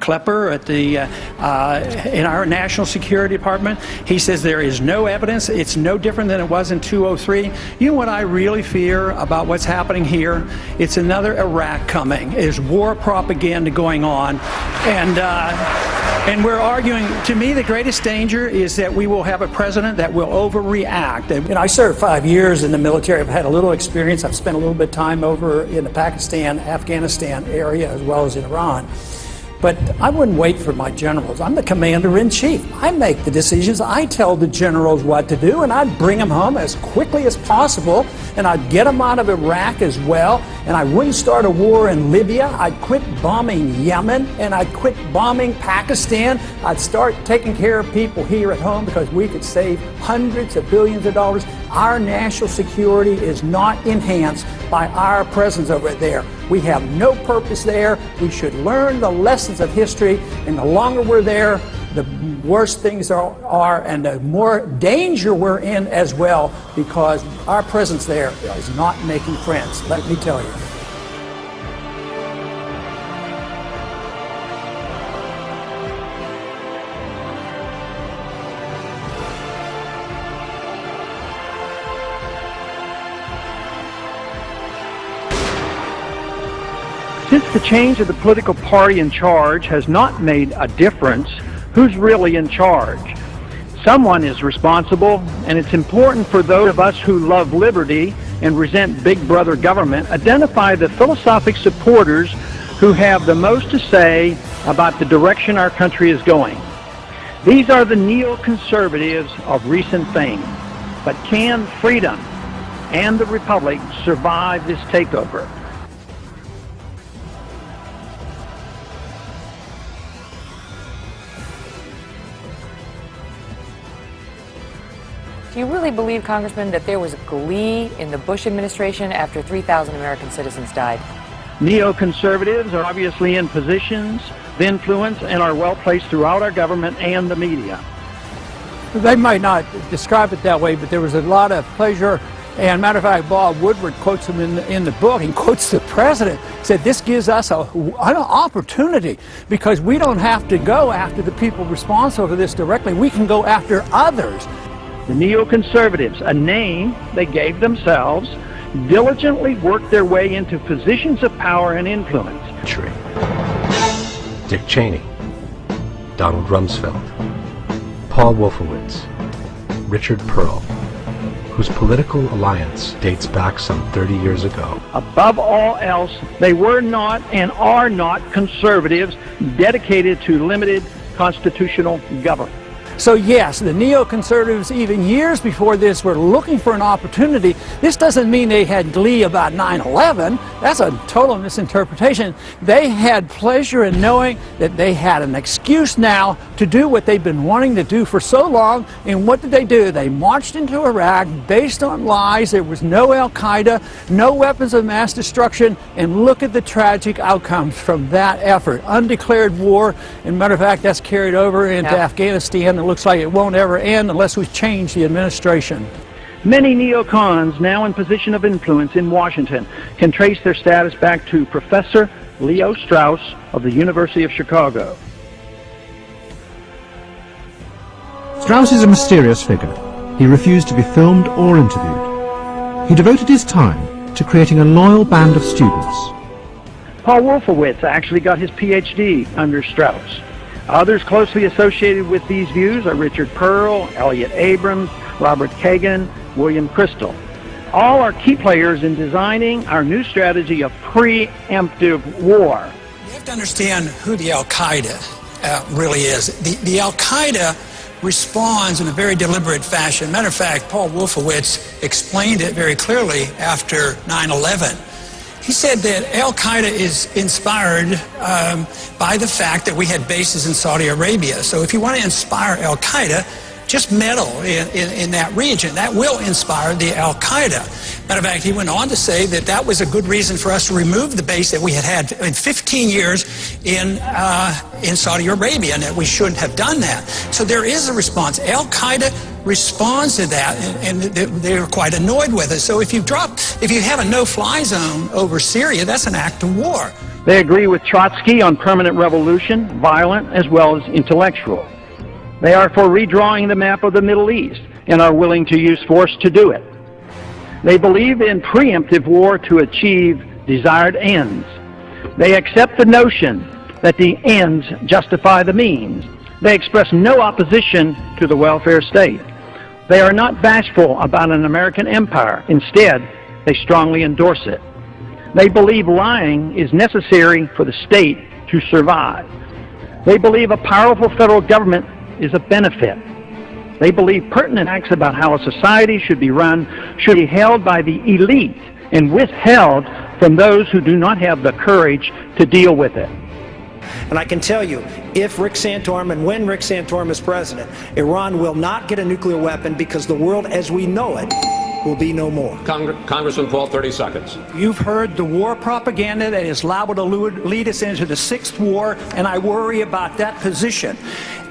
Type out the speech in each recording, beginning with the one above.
Klepper at the in our National Security Department. He says there is no evidence. It's no different than it was in 2003. You know what I really fear about what's happening here? It's another Iraq coming. There's war propaganda going on, and we're arguing. To me, the greatest danger is that we will have a president that will overreact. And I served 5 years in the military. I've had a little experience. I've spent a little bit of time over in the Pakistan, Afghanistan area, as well as in Iran. But I wouldn't wait for my generals. I'm the commander-in-chief. I make the decisions. I tell the generals what to do, and I'd bring them home as quickly as possible, and I'd get them out of Iraq as well, and I wouldn't start a war in Libya. I'd quit bombing Yemen, and I'd quit bombing Pakistan. I'd start taking care of people here at home because we could save hundreds of billions of dollars. Our national security is not enhanced by our presence over there. We have no purpose there. We should learn the lessons of history, and the longer we're there, the worse things are and the more danger we're in as well, because our presence there is not making friends, let me tell you. Since the change of the political party in charge has not made a difference, who's really in charge? Someone is responsible, and it's important for those of us who love liberty and resent big brother government, identify the philosophic supporters who have the most to say about the direction our country is going. These are the neoconservatives of recent fame. But can freedom and the republic survive this takeover? Do you really believe, Congressman, that there was glee in the Bush administration after 3,000 American citizens died? Neoconservatives are obviously in positions of influence and are well placed throughout our government and the media. They might not describe it that way, but there was a lot of pleasure. And matter of fact, Bob Woodward quotes him in the book, and quotes the president, said this gives us an opportunity because we don't have to go after the people responsible for this directly. We can go after others. The neoconservatives, a name they gave themselves, diligently worked their way into positions of power and influence. Dick Cheney, Donald Rumsfeld, Paul Wolfowitz, Richard Pearl, whose political alliance dates back some 30 years ago. Above all else, they were not and are not conservatives dedicated to limited constitutional government. So yes, the neoconservatives, even years before this, were looking for an opportunity. This doesn't mean they had glee about 9/11. That's a total misinterpretation. They had pleasure in knowing that they had an excuse now to do what they've been wanting to do for so long. And what did they do? They marched into Iraq based on lies. There was no Al-Qaeda, no weapons of mass destruction, and look at the tragic outcomes from that effort. Undeclared war, and matter of fact, that's carried over into Afghanistan. Looks like it won't ever end unless we change the administration. Many neocons now in position of influence in Washington can trace their status back to Professor Leo Strauss of the University of Chicago. Strauss is a mysterious figure. He refused to be filmed or interviewed. He devoted his time to creating a loyal band of students. Paul Wolfowitz actually got his PhD under Strauss. Others closely associated with these views are Richard Pearl, Elliott Abrams, Robert Kagan, William Kristol. All are key players in designing our new strategy of preemptive war. You have to understand who the Al-Qaeda really is. The Al-Qaeda responds in a very deliberate fashion. Matter of fact, Paul Wolfowitz explained it very clearly after 9/11. He said that Al-Qaeda is inspired by the fact that we had bases in Saudi Arabia. So if you want to inspire Al-Qaeda, just meddle in that region. That will inspire the Al-Qaeda. Matter of fact, he went on to say that that was a good reason for us to remove the base that we had had in 15 years in Saudi Arabia, and that we shouldn't have done that. So there is a response. Al-Qaeda responds to that, and they're quite annoyed with it. So if you have a no-fly zone over Syria, that's an act of war. They agree with Trotsky on permanent revolution, violent as well as intellectual. They are for redrawing the map of the Middle East and are willing to use force to do it. They believe in preemptive war to achieve desired ends. They accept the notion that the ends justify the means. They express no opposition to the welfare state. They are not bashful about an American empire. Instead, they strongly endorse it. They believe lying is necessary for the state to survive. They believe a powerful federal government is a benefit. They believe pertinent acts about how a society should be run should be held by the elite and withheld from those who do not have the courage to deal with it. And I can tell you, if Rick Santorum and when Rick Santorum is president, Iran will not get a nuclear weapon because the world as we know it will be no more. Congressman Paul, 30 seconds. You've heard the war propaganda that is liable to lead us into the sixth war, and I worry about that position.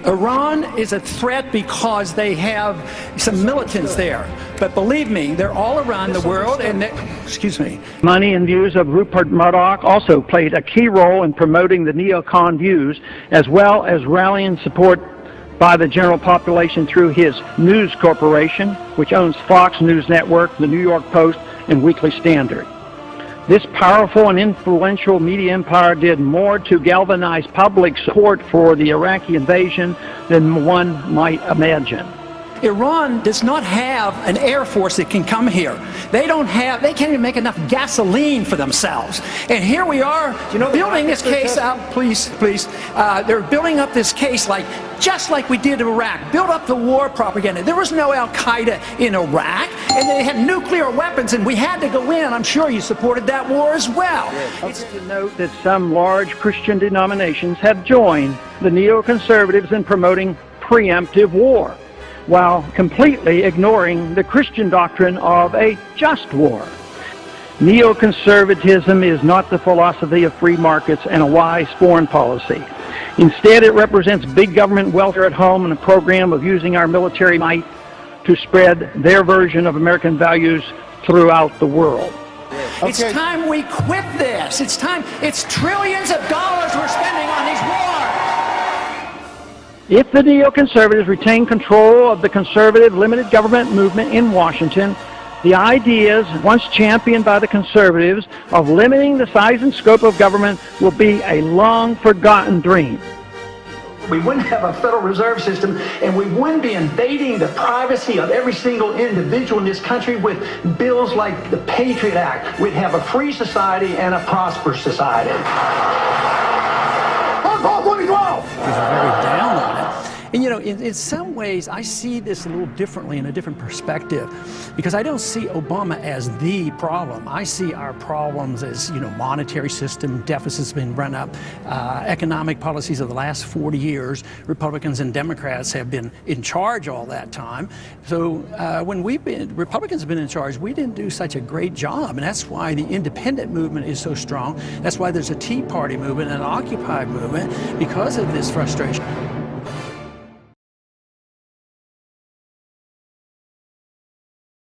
Iran is a threat because they have some militants there. But believe me, they're all around the world, and excuse me. Money and views of Rupert Murdoch also played a key role in promoting the neocon views, as well as rallying support by the general population through his News Corporation, which owns Fox News Network, the New York Post, and Weekly Standard. This powerful and influential media empire did more to galvanize public support for the Iraqi invasion than one might imagine. Iran does not have an air force that can come here. They can't even make enough gasoline for themselves. And here we are, building this case up, please. They're building up this case just like we did in Iraq. Build up the war propaganda. There was no Al-Qaeda in Iraq, and they had nuclear weapons, and we had to go in. I'm sure you supported that war as well. It's to note that some large Christian denominations have joined the neoconservatives in promoting preemptive war, while completely ignoring the Christian doctrine of a just war. Neoconservatism is not the philosophy of free markets and a wise foreign policy. Instead, it represents big government welfare at home and a program of using our military might to spread their version of American values throughout the world. Okay. It's time we quit this. It's time. It's trillions of dollars we're spending on these wars. If the neoconservatives retain control of the conservative limited government movement in Washington, the ideas once championed by the conservatives of limiting the size and scope of government will be a long-forgotten dream. We wouldn't have a Federal Reserve System, and we wouldn't be invading the privacy of every single individual in this country with bills like the Patriot Act. We'd have a free society and a prosperous society. He's very down on it. And in some ways, I see this a little differently, in a different perspective, because I don't see Obama as the problem. I see our problems as, monetary system deficits been run up, economic policies of the last 40 years. Republicans and Democrats have been in charge all that time. So when Republicans have been in charge, we didn't do such a great job, and that's why the independent movement is so strong. That's why there's a Tea Party movement and an Occupy movement, because of this frustration.